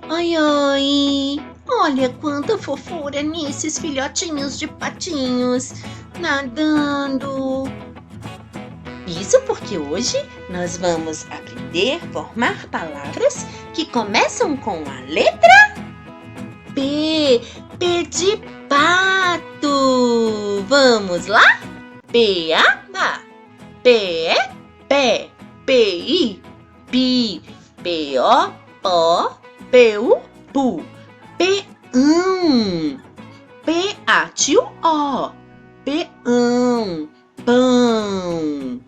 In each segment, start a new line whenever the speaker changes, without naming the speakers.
Ai, ai, olha quanta fofura nesses filhotinhos de patinhos nadando. Isso porque hoje nós vamos aprender a formar palavras que começam com a letra P. P de pato. Vamos lá? P-A-P. P-E, pé. P-I, pi. P-O-pó. P-U-pu. Peão. P-A-T-U-O. Peão. Pão.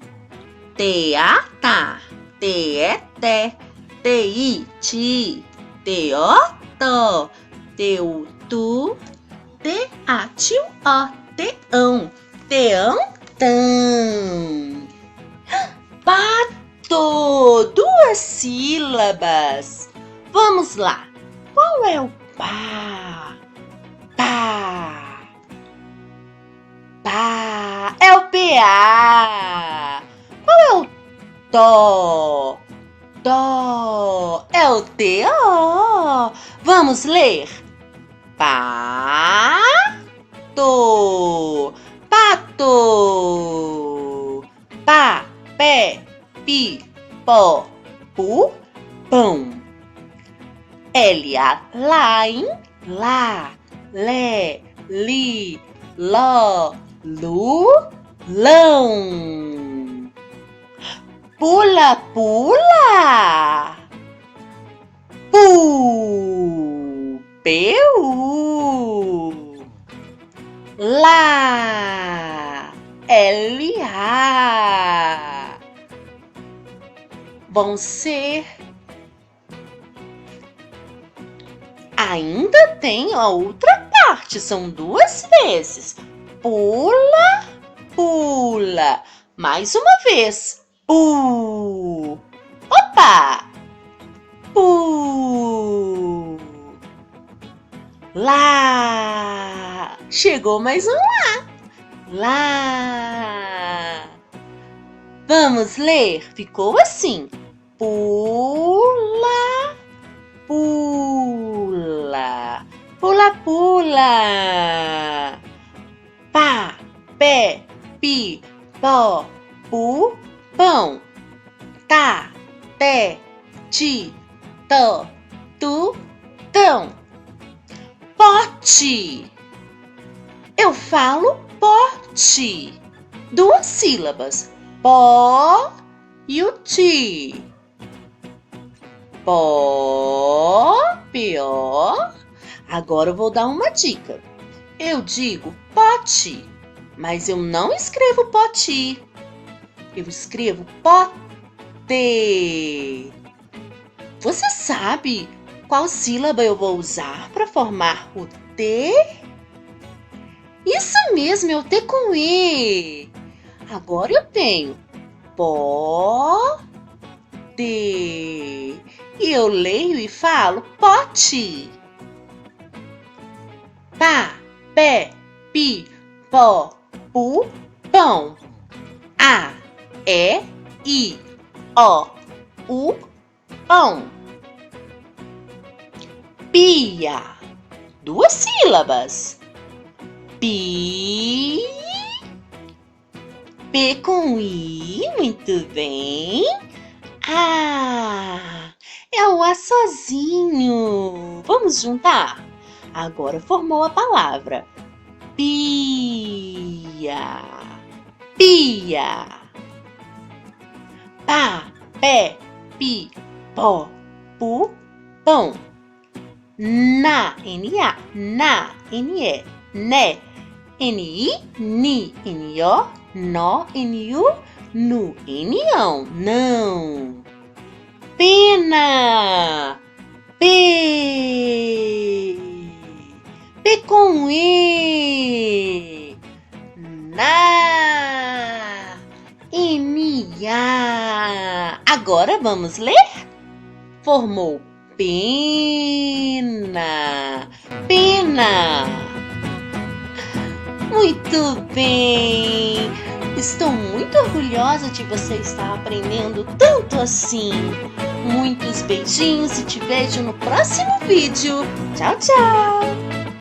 T-A-tá. T-E-té. T-I-ti. T-O-tó. Teu-tu. T-A-T-U-O. Teão. Teão, tão. Pato. 2 sílabas. Vamos lá. Qual é o pá? Pá. Pá. É o PA. Qual é o tó? Tó. É o TO. Vamos ler. Pato. Pato. Pá, pé, pi, pó, pu, pão. L-A, laim, lá, lé, li, ló, lu, lão. Pula, pula. Pu, peu. Lá, L-A. Vão ser. Ainda tem a outra parte, são 2 vezes. Pula, pula. Mais uma vez. Pu. Opa! Pu. Lá. Chegou mais um lá. Lá. Vamos ler. Ficou assim. Pula, pula. Pula, pula. Pá, pé, pi, pó, pu, pão. Tá, té, ti, tó, tu, tão. Pote. Eu falo pote. 2 sílabas. Pó e o ti. Pó, pior. Agora eu vou dar uma dica. Eu digo pote, mas eu não escrevo poti. Eu escrevo pote. Você sabe qual sílaba eu vou usar para formar o T? Isso mesmo, é o T com E. Agora eu tenho pote. E eu leio e falo pote. Pá, pé, pi, pó, pu, pão. A, E, I, O, U, pão. Pia. 2 sílabas. Pi. P com I. Muito bem. Ah, é o A sozinho. Vamos juntar? Agora formou a palavra. Pia. Pia. Pá, pé, pi, pó, pu, pão. Na, N-A, na, N-E, né, N-I, ni, N-O, nó, N-U, nu, N-ão, não. Pena, P, P com E, na, N-A. Agora vamos ler? Formou pena, pena. Muito bem! Estou muito orgulhosa de você estar aprendendo tanto assim. Muitos beijinhos e te vejo no próximo vídeo. Tchau, tchau!